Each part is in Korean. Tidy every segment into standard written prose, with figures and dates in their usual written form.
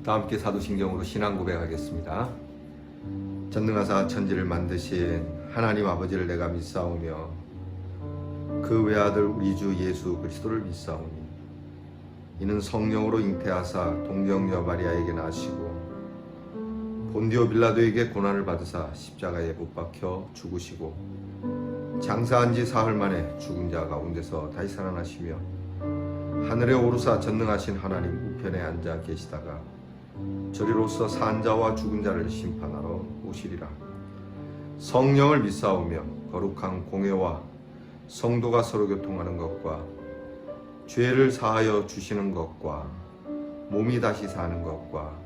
다 함께 사도신경으로 신앙 고백하겠습니다. 전능하사 천지를 만드신 하나님 아버지를 내가 믿사오며 그 외아들 우리 주 예수 그리스도를 믿사오니 이는 성령으로 잉태하사 동정녀 마리아에게 나시고 본디오 빌라도에게 고난을 받으사 십자가에 못 박혀 죽으시고 장사한 지 사흘 만에 죽은 자 가운데서 다시 살아나시며 하늘에 오르사 전능하신 하나님 우편에 앉아 계시다가 저리로서 산 자와 죽은 자를 심판하러 오시리라. 성령을 믿사오며 거룩한 공회와 성도가 서로 교통하는 것과 죄를 사하여 주시는 것과 몸이 다시 사는 것과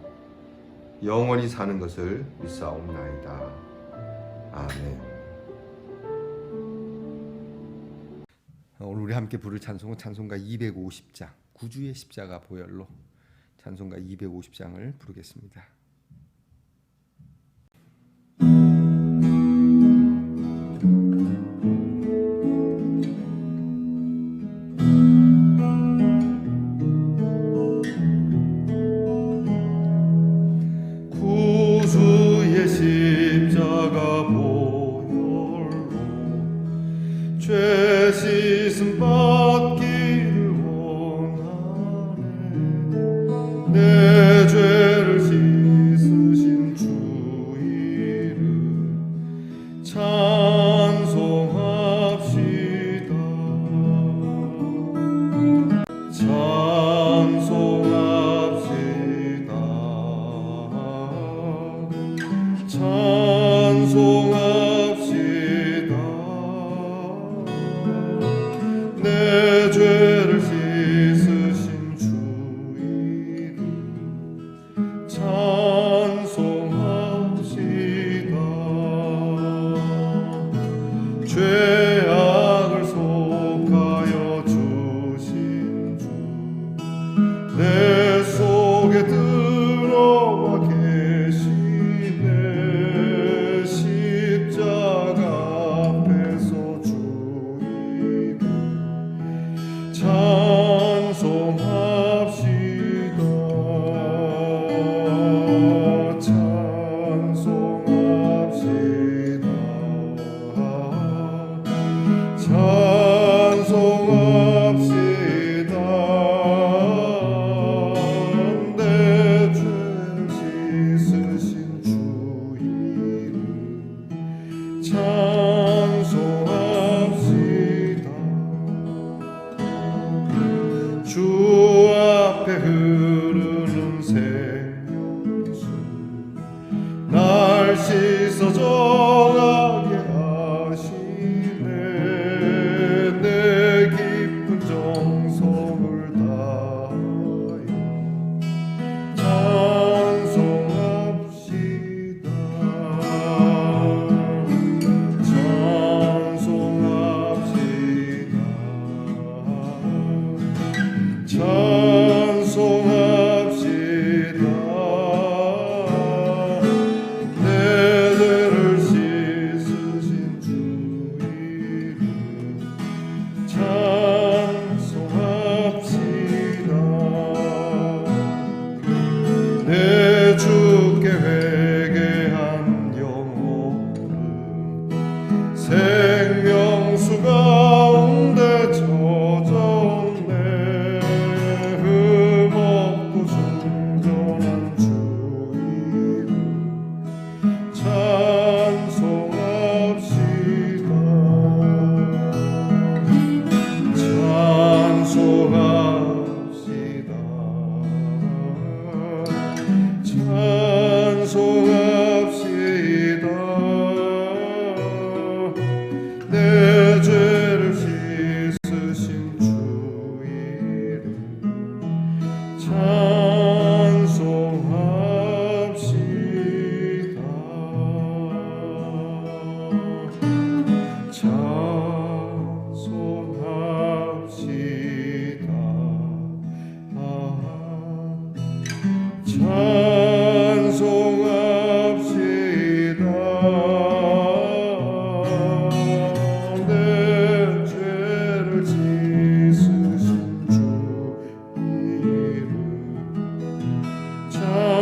영원히 사는 것을 믿사옵나이다. 아멘. 오늘 우리 함께 부를 찬송은 찬송가 250장 구주의 십자가 보혈로 찬송가 250장을 부르겠습니다. 구주의 십자가 보혈로 죄 씻음 받기를 원하네. 내 죄를 씻으신 주 이름 찬송합시다. 찬송합시다. 찬송합시다. 내 죄를 씻으신 주 이름 찬송합시다. 죄악을 속하여 주신 주 내 속에 들어와 계시네. 십자가 앞에서 주 이름 찬송합시다. 찬송합시다. 찬송합시다. 내 죄를 씻으신 주 이름 찬송합시다. 주 앞에 흐르는 생명수 날 씻어 정하게 하시네. 내 깊은 정성을 다하여 찬송합시다. 찬송합시다. 찬송합시다. 내 죄를 씻으신 주 이름 찬송합시다. 내 주께 회개한 영혼은 생명수 가운데 젖었네. 흠없고 순전한 주 이름 찬송합시다. 찬송합시다. 찬송합시다. 내 죄를 씻으신 주 이름 찬송합시다. 찬송합시다. 찬송합시다. 내 죄를 씻으신 주 이름 찬송합시다.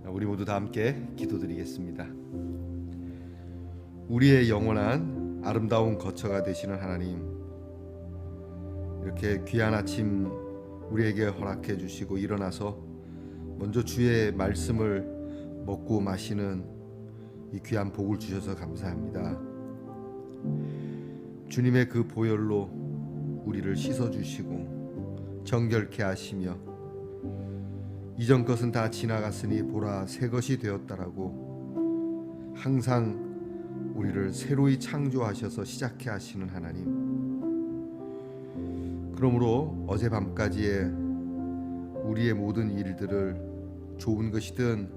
우리 모두 다 함께 기도드리겠습니다. 우리의 영원한 아름다운 거처가 되시는 하나님, 이렇게 귀한 아침 우리에게 허락해 주시고 일어나서 먼저 주의 말씀을 먹고 마시는 이 귀한 복을 주셔서 감사합니다. 주님의 그 보혈로 우리를 씻어주시고 정결케 하시며 이전 것은 다 지나갔으니 보라 새 것이 되었다라고 항상 우리를 새로이 창조하셔서 시작케 하시는 하나님, 그러므로 어젯밤까지의 우리의 모든 일들을 좋은 것이든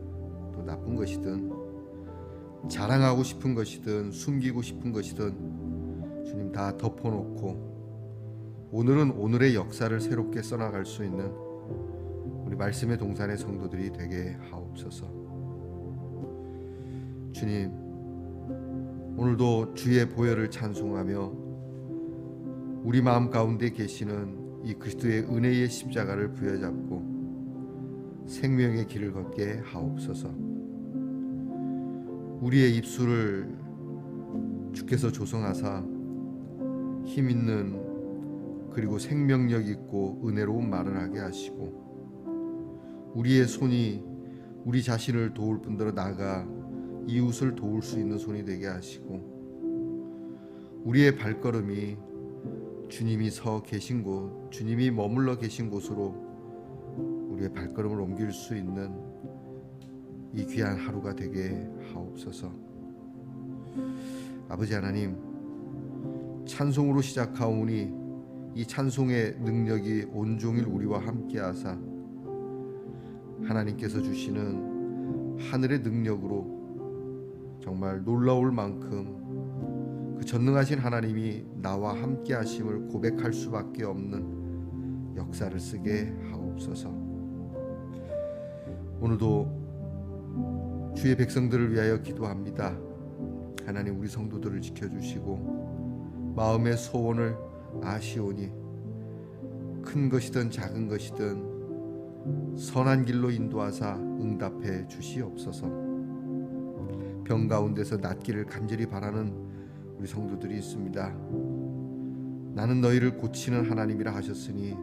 또 나쁜 것이든 자랑하고 싶은 것이든 숨기고 싶은 것이든 주님 다 덮어놓고 오늘은 오늘의 역사를 새롭게 써나갈 수 있는 우리 말씀의 동산의 성도들이 되게 하옵소서. 주님, 오늘도 주의 보혈을 찬송하며 우리 마음 가운데 계시는 이 그리스도의 은혜의 십자가를 부여잡고 생명의 길을 걷게 하옵소서. 우리의 입술을 주께서 조성하사 힘 있는 그리고 생명력 있고 은혜로운 말을 하게 하시고 우리의 손이 우리 자신을 도울 뿐더러 나아가 이웃을 도울 수 있는 손이 되게 하시고 우리의 발걸음이 주님이 서 계신 곳, 주님이 머물러 계신 곳으로 우리의 발걸음을 옮길 수 있는 이 귀한 하루가 되게 하옵소서. 아버지 하나님, 찬송으로 시작하오니 이 찬송의 능력이 온종일 우리와 함께 하사 하나님께서 주시는 하늘의 능력으로 정말 놀라울 만큼 그 전능하신 하나님이 나와 함께 하심을 고백할 수밖에 없는 역사를 쓰게 하옵소서. 오늘도 주의 백성들을 위하여 기도합니다. 하나님, 우리 성도들을 지켜주시고 마음의 소원을 아시오니 큰 것이든 작은 것이든 선한 길로 인도하사 응답해 주시옵소서. 병 가운데서 낫기를 간절히 바라는 우리 성도들이 있습니다. 나는 너희를 고치는 하나님이라 하셨으니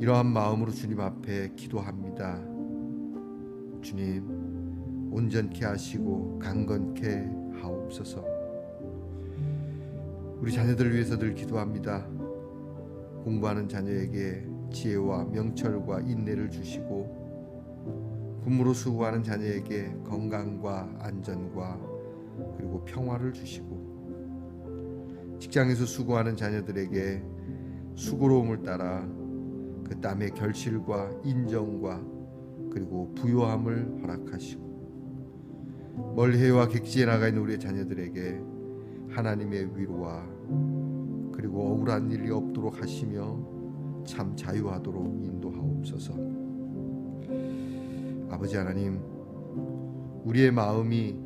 이러한 마음으로 주님 앞에 기도합니다. 주님, 온전케 하시고 강건케 하옵소서. 우리 자녀들을 위해서 늘 기도합니다. 공부하는 자녀에게 지혜와 명철과 인내를 주시고 군무로 수고하는 자녀에게 건강과 안전과 그리고 평화를 주시고 직장에서 수고하는 자녀들에게 수고로움을 따라 그 땀의 결실과 인정과 그리고 부요함을 허락하시고 멀해와 객지에 나가 있는 우리의 자녀들에게 하나님의 위로와 그리고 억울한 일이 없도록 하시며 참 자유하도록 인도하옵소서. 아버지 하나님, 우리의 마음이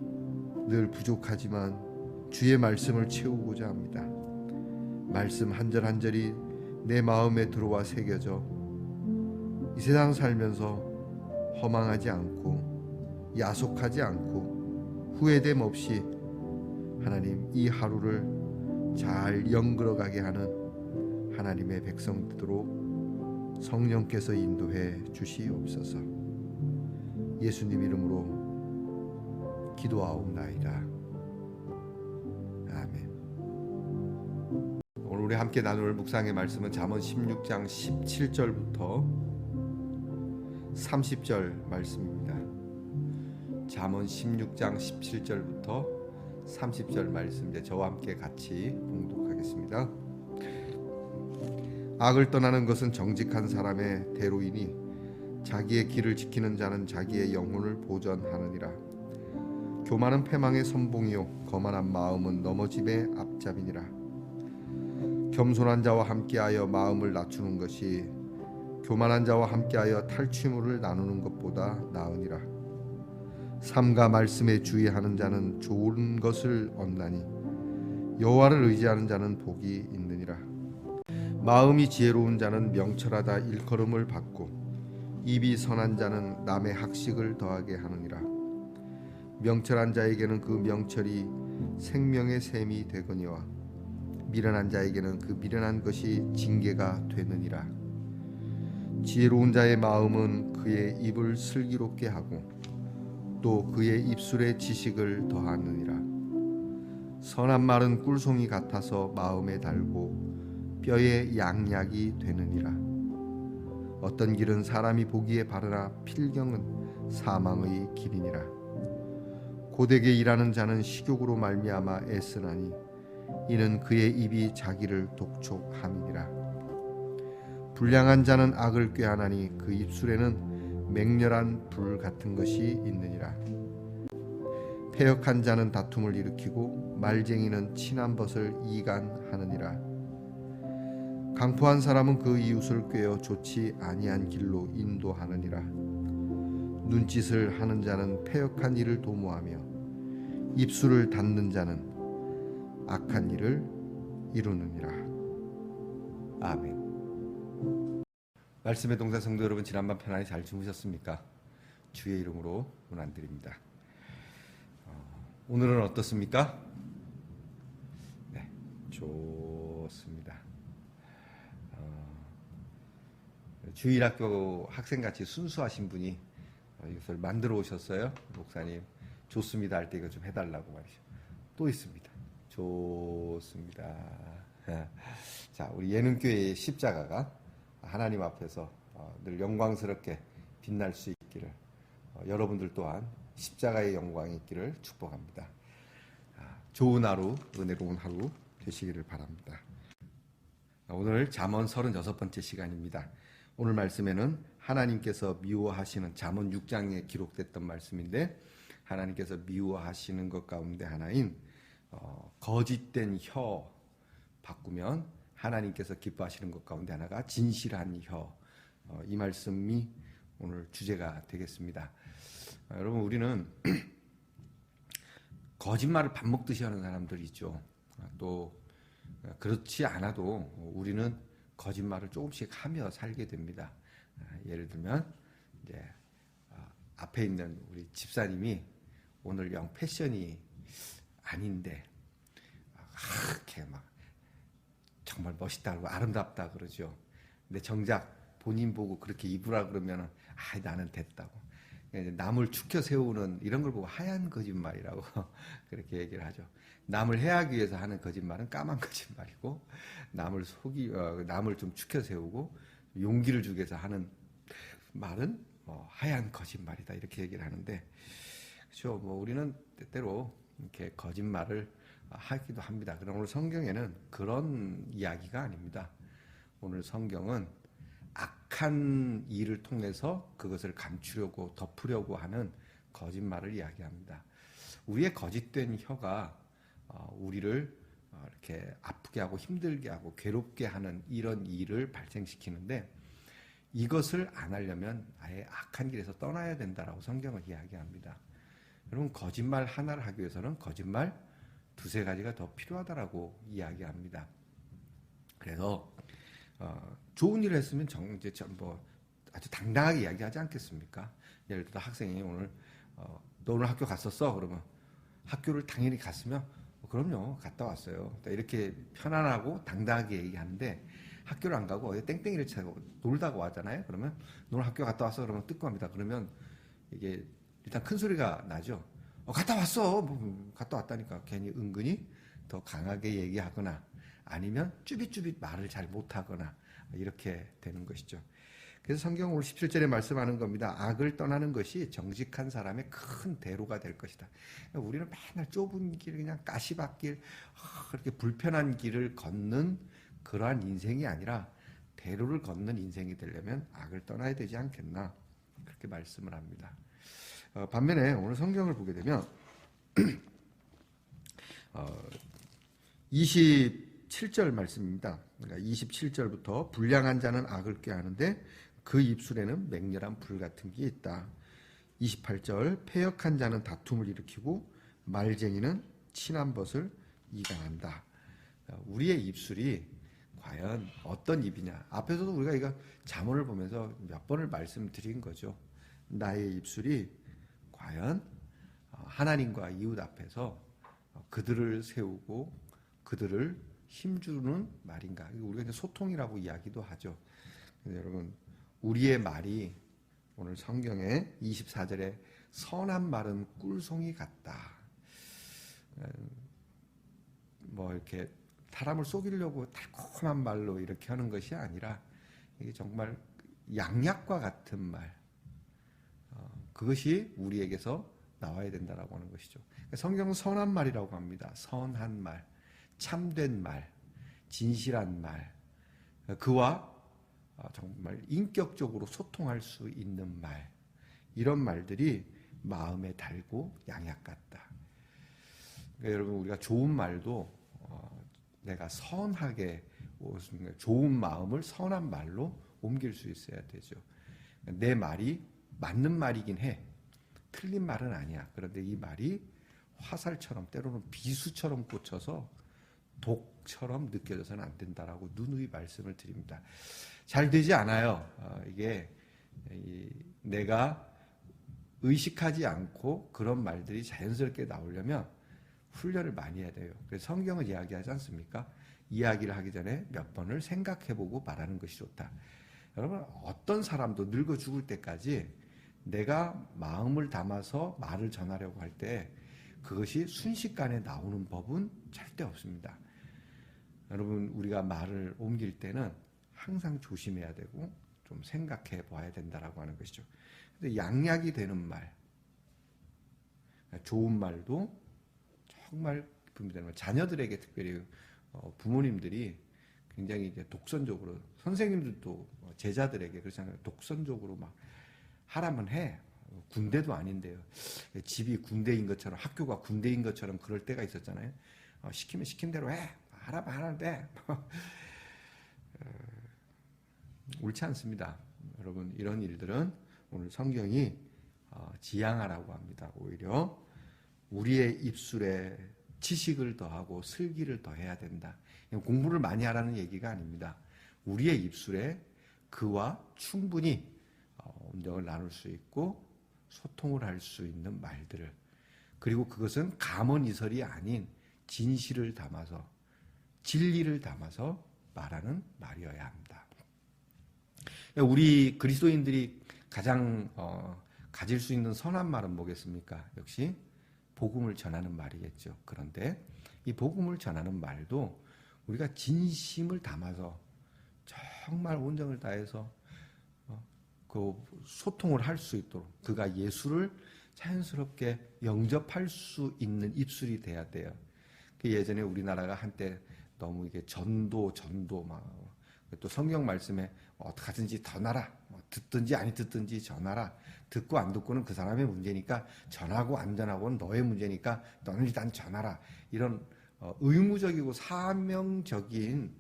늘 부족하지만 주의 말씀을 채우고자 합니다. 말씀 한 절 한 절이 내 마음에 들어와 새겨져 이 세상 살면서 허망하지 않고 야속하지 않고 후회됨 없이 하나님 이 하루를 잘 연걸어가게 하는 하나님의 백성들로 성령께서 인도해 주시옵소서. 예수님 이름으로 기도하옵나이다. 아멘. 오늘 우리 함께 나눌 묵상의 말씀은 잠언 16장 17절부터 30절 말씀입니다. 잠언 16장 17절부터 30절 말씀, 이제 저와 함께 같이 봉독하겠습니다. 악을 떠나는 것은 정직한 사람의 대로이니 자기의 길을 지키는 자는 자기의 영혼을 보전하느니라. 교만은 패망의 선봉이요 거만한 마음은 넘어짐의 앞잡이니라. 겸손한 자와 함께하여 마음을 낮추는 것이 교만한 자와 함께하여 탈취물을 나누는 것보다 나으니라. 삼가 말씀에 주의하는 자는 좋은 것을 얻나니 여호와를 의지하는 자는 복이 있느니라. 마음이 지혜로운 자는 명철하다 일컬음을 받고 입이 선한 자는 남의 학식을 더하게 하느니라. 명철한 자에게는 그 명철이 생명의 샘이 되거니와 미련한 자에게는 그 미련한 것이 징계가 되느니라. 지혜로운 자의 마음은 그의 입을 슬기롭게 하고 또 그의 입술에 지식을 더하느니라. 선한 말은 꿀송이 같아서 마음에 달고 뼈에 양약이 되느니라. 어떤 길은 사람이 보기에 바르나 필경은 사망의 길이니라. 고되게 일하는 자는 식욕으로 말미암아 애쓰나니 이는 그의 입이 자기를 독촉함이니라. 불량한 자는 악을 꾀하나니 그 입술에는 맹렬한 불 같은 것이 있느니라. 패역한 자는 다툼을 일으키고 말쟁이는 친한 벗을 이간하느니라. 강포한 사람은 그 이웃을 꾀어 좋지 아니한 길로 인도하느니라. 눈짓을 하는 자는 패역한 일을 도모하며 입술을 닫는 자는 악한 일을 이루느니라. 아멘. 말씀의 동사 성도 여러분, 지난밤 편안히 잘 주무셨습니까? 주의 이름으로 문안드립니다. 오늘은 어떻습니까? 네, 좋습니다. 주일학교 학생같이 순수하신 분이 이것을 만들어 오셨어요. 목사님 좋습니다 할 때 이거 좀 해달라고 말이죠. 또 있습니다. 좋습니다. 자, 우리 예능교회의 십자가가 하나님 앞에서 늘 영광스럽게 빛날 수 있기를, 여러분들 또한 십자가의 영광이 있기를 축복합니다. 좋은 하루, 은혜로운 하루 되시기를 바랍니다. 오늘 잠언 36번째 시간입니다. 오늘 말씀에는 하나님께서 미워하시는, 잠언 6장에 기록됐던 말씀인데, 하나님께서 미워하시는 것 가운데 하나인 거짓된 혀 바꾸면 하나님께서 기뻐하시는 것 가운데 하나가 진실한 혀, 이 말씀이 오늘 주제가 되겠습니다. 여러분, 우리는 거짓말을 밥 먹듯이 하는 사람들이 있죠. 또 그렇지 않아도 우리는 거짓말을 조금씩 하며 살게 됩니다. 예를 들면 이제 앞에 있는 우리 집사님이 오늘 영 패션이 아닌데 이렇게 막 정말 멋있다 그러고 아름답다 그러죠. 근데 정작 본인 보고 그렇게 입으라 그러면 나는 됐다고. 남을 축혀 세우는 이런 걸 보고 하얀 거짓말이라고 그렇게 얘기를 하죠. 남을 해하기 위해서 하는 거짓말은 까만 거짓말이고, 남을 좀 축혀 세우고 용기를 주기 위해서 하는 말은 하얀 거짓말이다, 이렇게 얘기를 하는데, 그렇죠. 우리는 때때로 이렇게 거짓말을 하기도 합니다. 그러나 오늘 성경에는 그런 이야기가 아닙니다. 오늘 성경은 악한 일을 통해서 그것을 감추려고 덮으려고 하는 거짓말을 이야기합니다. 우리의 거짓된 혀가 우리를 이렇게 아프게 하고 힘들게 하고 괴롭게 하는 이런 일을 발생시키는데, 이것을 안 하려면 아예 악한 길에서 떠나야 된다라고 성경은 이야기합니다. 여러분, 거짓말 하나를 하기 위해서는 거짓말 두세 가지가 더 필요하다라고 이야기합니다. 그래서 좋은 일을 했으면 아주 당당하게 이야기하지 않겠습니까? 예를 들어 학생이 오늘 너 오늘 학교 갔었어? 그러면 학교를 당연히 갔으면 그럼요, 갔다 왔어요. 이렇게 편안하고 당당하게 얘기하는데, 학교를 안 가고 어디 땡땡이를 차고 놀다가 왔잖아요. 그러면 너 오늘 학교 갔다 왔어? 그러면 뜨끔합니다. 그러면 이게 일단 큰 소리가 나죠. 갔다 왔어. 갔다 왔다니까. 괜히 은근히 더 강하게 얘기하거나 아니면 쭈빗쭈빗 말을 잘 못하거나 이렇게 되는 것이죠. 그래서 성경 오늘 17절에 말씀하는 겁니다. 악을 떠나는 것이 정직한 사람의 큰 대로가 될 것이다. 우리는 맨날 좁은 길, 그냥 가시밭길, 그렇게 불편한 길을 걷는 그러한 인생이 아니라 대로를 걷는 인생이 되려면 악을 떠나야 되지 않겠나, 그렇게 말씀을 합니다. 반면에 오늘 성경을 보게 되면 27절 말씀입니다. 그러니까 27절부터 불량한 자는 악을 꾀하는데 그 입술에는 맹렬한 불 같은 게 있다. 28절 패역한 자는 다툼을 일으키고 말쟁이는 친한 벗을 이간한다. 우리의 입술이 과연 어떤 입이냐. 앞에서도 우리가 이거 잠언을 보면서 몇 번을 말씀드린 거죠. 나의 입술이 과연 하나님과 이웃 앞에서 그들을 세우고 그들을 힘주는 말인가. 우리가 이제 소통이라고 이야기도 하죠. 여러분, 우리의 말이 오늘 성경에 24절에 선한 말은 꿀송이 같다. 뭐 이렇게 사람을 속이려고 달콤한 말로 이렇게 하는 것이 아니라 이게 정말 양약과 같은 말, 그것이 우리에게서 나와야 된다라고 하는 것이죠. 성경은 선한 말이라고 합니다. 선한 말, 참된 말, 진실한 말, 그와 정말 인격적으로 소통할 수 있는 말, 이런 말들이 마음에 달고 양약 같다. 그러니까 여러분, 우리가 좋은 말도 내가 선하게 좋은 마음을 선한 말로 옮길 수 있어야 되죠. 내 말이 맞는 말이긴 해. 틀린 말은 아니야. 그런데 이 말이 화살처럼 때로는 비수처럼 꽂혀서 독처럼 느껴져서는 안 된다라고 누누이 말씀을 드립니다. 잘 되지 않아요. 이게 내가 의식하지 않고 그런 말들이 자연스럽게 나오려면 훈련을 많이 해야 돼요. 그래서 성경은 이야기하지 않습니까? 이야기를 하기 전에 몇 번을 생각해보고 말하는 것이 좋다. 여러분, 어떤 사람도 늙어 죽을 때까지 내가 마음을 담아서 말을 전하려고 할 때 그것이 순식간에 나오는 법은 절대 없습니다. 여러분, 우리가 말을 옮길 때는 항상 조심해야 되고 좀 생각해 봐야 된다라고 하는 것이죠. 근데 양약이 되는 말, 좋은 말도 정말 기쁨이 되는 말. 자녀들에게 특별히 부모님들이 굉장히 이제 독선적으로, 선생님들도 제자들에게 그렇잖아요. 독선적으로 막 하라면 해. 군대도 아닌데요. 집이 군대인 것처럼, 학교가 군대인 것처럼 그럴 때가 있었잖아요. 시키면 시킨 대로 해. 하라면 하는데 옳지 않습니다. 여러분, 이런 일들은 오늘 성경이 지양하라고 합니다. 오히려 우리의 입술에 지식을 더하고 슬기를 더해야 된다. 공부를 많이 하라는 얘기가 아닙니다. 우리의 입술에 그와 충분히 온정을 나눌 수 있고 소통을 할 수 있는 말들을, 그리고 그것은 감언이설이 아닌 진실을 담아서 진리를 담아서 말하는 말이어야 합니다. 우리 그리스도인들이 가장 가질 수 있는 선한 말은 뭐겠습니까? 역시 복음을 전하는 말이겠죠. 그런데 이 복음을 전하는 말도 우리가 진심을 담아서 정말 온정을 다해서 그 소통을 할 수 있도록, 그가 예수를 자연스럽게 영접할 수 있는 입술이 돼야 돼요. 예전에 우리나라가 한때 너무 이게 전도 막 또 성경 말씀에 어떻게든지 전하라, 듣든지 아니 듣든지 전하라, 듣고 안 듣고는 그 사람의 문제니까, 전하고 안 전하고는 너의 문제니까 너는 일단 전하라, 이런 의무적이고 사명적인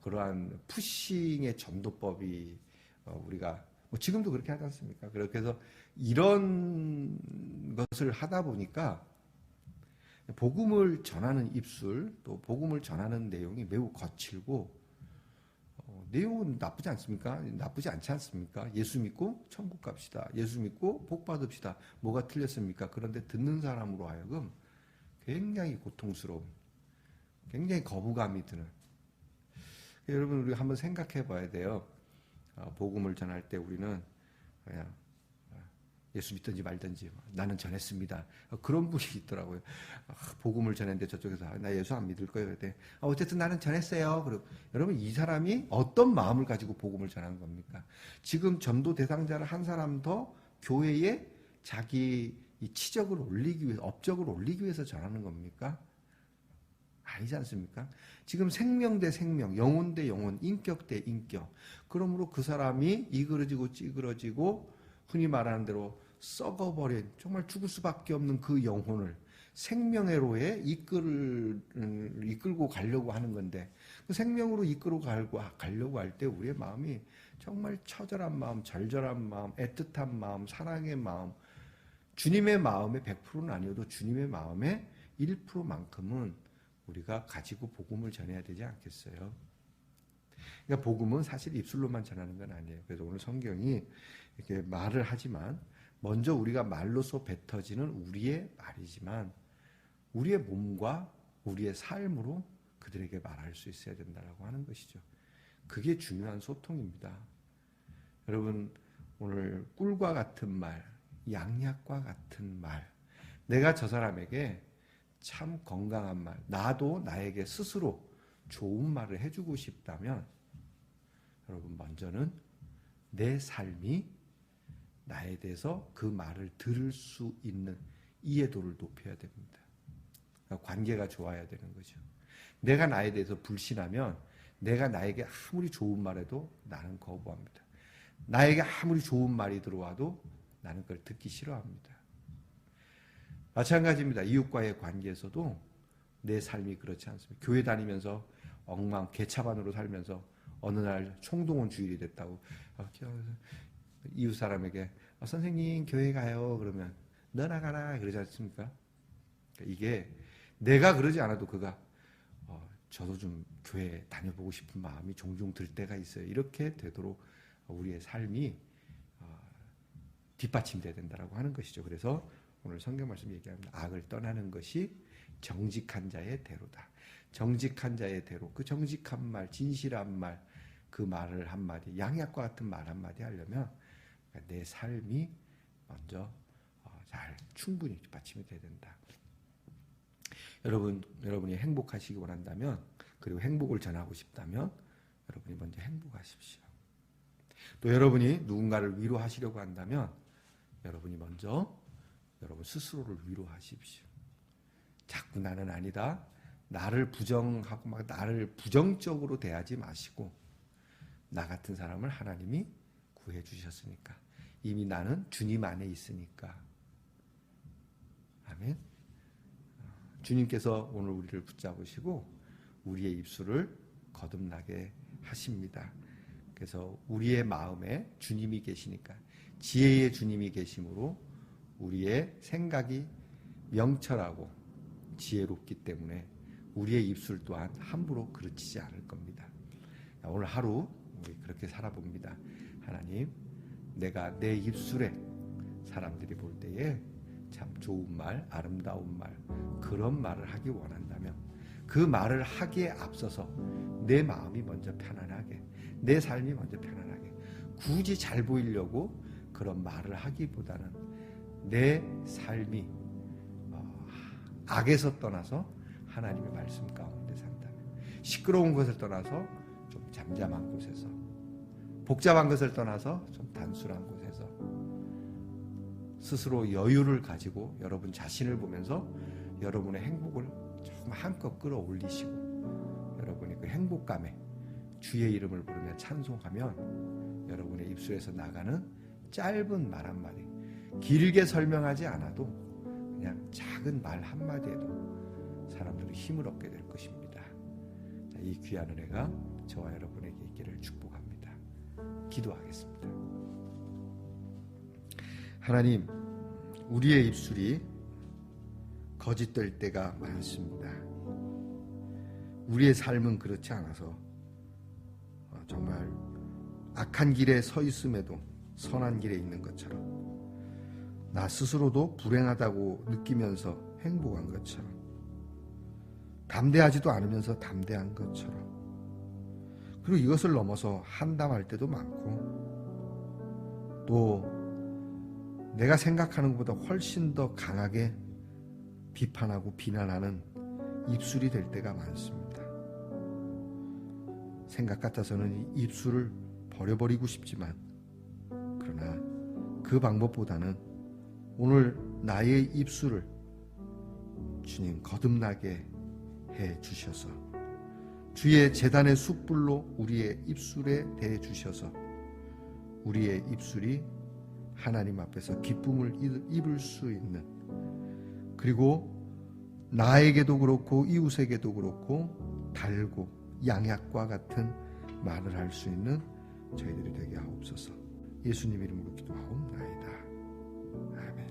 그러한 푸싱의 전도법이 우리가 지금도 그렇게 하지 않습니까? 그렇게 해서 이런 것을 하다 보니까 복음을 전하는 입술, 또 복음을 전하는 내용이 매우 거칠고, 내용은 나쁘지 않습니까? 나쁘지 않지 않습니까? 예수 믿고 천국 갑시다. 예수 믿고 복 받읍시다. 뭐가 틀렸습니까? 그런데 듣는 사람으로 하여금 굉장히 고통스러운, 굉장히 거부감이 드는. 여러분, 우리 한번 생각해 봐야 돼요. 복음을 전할 때 우리는 그냥 예수 믿든지 말든지 나는 전했습니다. 그런 분이 있더라고요. 복음을 전했는데 저쪽에서 나 예수 안 믿을 거예요. 그때 어쨌든 나는 전했어요. 그리고 여러분, 이 사람이 어떤 마음을 가지고 복음을 전한 겁니까? 지금 전도 대상자를 한 사람 더 교회에 자기 이 치적을 올리기 위해서, 업적을 올리기 위해서 전하는 겁니까? 아니지 않습니까? 지금 생명 대 생명, 영혼 대 영혼, 인격 대 인격. 그러므로 그 사람이 이그러지고 찌그러지고 흔히 말하는 대로 썩어버린, 정말 죽을 수밖에 없는 그 영혼을 생명회로에 이끌고 가려고 하는 건데, 그 생명으로 이끌고 가려고 할 때 우리의 마음이 정말 처절한 마음, 절절한 마음, 애틋한 마음, 사랑의 마음, 주님의 마음의 100%는 아니어도 주님의 마음의 1%만큼은 우리가 가지고 복음을 전해야 되지 않겠어요? 그러니까 복음은 사실 입술로만 전하는 건 아니에요. 그래서 오늘 성경이 이렇게 말을 하지만 먼저 우리가 말로서 뱉어지는 우리의 말이지만 우리의 몸과 우리의 삶으로 그들에게 말할 수 있어야 된다라고 하는 것이죠. 그게 중요한 소통입니다. 여러분 오늘 꿀과 같은 말, 양약과 같은 말, 내가 저 사람에게 참 건강한 말, 나도 나에게 스스로 좋은 말을 해주고 싶다면 여러분 먼저는 내 삶이 나에 대해서 그 말을 들을 수 있는 이해도를 높여야 됩니다. 그러니까 관계가 좋아야 되는 거죠. 내가 나에 대해서 불신하면 내가 나에게 아무리 좋은 말해도 나는 거부합니다. 나에게 아무리 좋은 말이 들어와도 나는 그걸 듣기 싫어합니다. 마찬가지입니다. 이웃과의 관계에서도 내 삶이 그렇지 않습니다. 교회 다니면서 엉망 개차반으로 살면서 어느 날 총동원 주일이 됐다고 이웃 사람에게 선생님 교회 가요 그러면 너 나가라 그러지 않습니까? 이게 내가 그러지 않아도 그가 저도 좀 교회 다녀보고 싶은 마음이 종종 들 때가 있어요. 이렇게 되도록 우리의 삶이 뒷받침돼야 된다라고 하는 것이죠. 그래서 오늘 성경 말씀 얘기합니다. 악을 떠나는 것이 정직한 자의 대로다. 정직한 자의 대로, 그 정직한 말, 진실한 말, 그 말을 한마디, 양약과 같은 말 한마디 하려면 내 삶이 먼저 잘 충분히 뒷받침이 돼야 된다. 여러분이 행복하시기 원한다면, 그리고 행복을 전하고 싶다면 여러분이 먼저 행복하십시오. 또 여러분이 누군가를 위로하시려고 한다면 여러분이 먼저 여러분 스스로를 위로하십시오. 자꾸 나는 아니다. 나를 부정하고 막 나를 부정적으로 대하지 마시고 나 같은 사람을 하나님이 구해 주셨으니까 이미 나는 주님 안에 있으니까 아멘. 주님께서 오늘 우리를 붙잡으시고 우리의 입술을 거듭나게 하십니다. 그래서 우리의 마음에 주님이 계시니까 지혜의 주님이 계심으로 우리의 생각이 명철하고 지혜롭기 때문에 우리의 입술 또한 함부로 그르치지 않을 겁니다. 오늘 하루 우리 그렇게 살아봅니다. 하나님, 내가 내 입술에 사람들이 볼 때에 참 좋은 말, 아름다운 말, 그런 말을 하기 원한다면 그 말을 하기에 앞서서 내 마음이 먼저 편안하게, 내 삶이 먼저 편안하게, 굳이 잘 보이려고 그런 말을 하기보다는 내 삶이 악에서 떠나서 하나님의 말씀 가운데 산다면, 시끄러운 것을 떠나서 좀 잠잠한 곳에서, 복잡한 것을 떠나서 좀 단순한 곳에서 스스로 여유를 가지고 여러분 자신을 보면서 여러분의 행복을 조금 한껏 끌어올리시고 여러분이 그 행복감에 주의 이름을 부르며 찬송하면 여러분의 입술에서 나가는 짧은 말 한마디, 길게 설명하지 않아도 그냥 작은 말 한마디에도 사람들이 힘을 얻게 될 것입니다. 자, 이 귀한 은혜가 저와 여러분에게 있기를 축복합니다. 기도하겠습니다. 하나님, 우리의 입술이 거짓될 때가 많습니다. 우리의 삶은 그렇지 않아서 정말 악한 길에 서 있음에도 선한 길에 있는 것처럼, 나 스스로도 불행하다고 느끼면서 행복한 것처럼, 담대하지도 않으면서 담대한 것처럼, 그리고 이것을 넘어서 한담할 때도 많고, 또 내가 생각하는 것보다 훨씬 더 강하게 비판하고 비난하는 입술이 될 때가 많습니다. 생각 같아서는 이 입술을 버려버리고 싶지만, 그러나 그 방법보다는 오늘 나의 입술을 주님 거듭나게 해 주셔서 주의 제단의 숯불로 우리의 입술에 대 주셔서 우리의 입술이 하나님 앞에서 기쁨을 입을 수 있는, 그리고 나에게도 그렇고 이웃에게도 그렇고 달고 양약과 같은 말을 할 수 있는 저희들이 되게 하옵소서. 예수님 이름으로 기도하옵나이다. 아멘.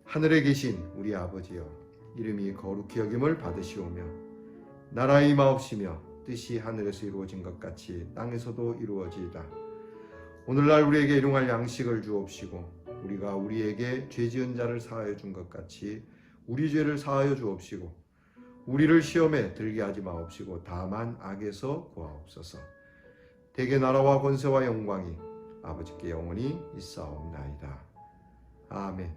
하늘에 계신 우리 아버지여, 이름이 거룩히 여김을 받으시오며 나라의 임하옵시며 뜻이 하늘에서 이루어진 것 같이 땅에서도 이루어지이다. 오늘날 우리에게 일용할 양식을 주옵시고 우리가 우리에게 죄 지은 자를 사하여 준 것 같이 우리 죄를 사하여 주옵시고 우리를 시험에 들게 하지 마옵시고 다만 악에서 구하옵소서. 대개 나라와 권세와 영광이 아버지께 영원히 있사옵나이다. 아멘.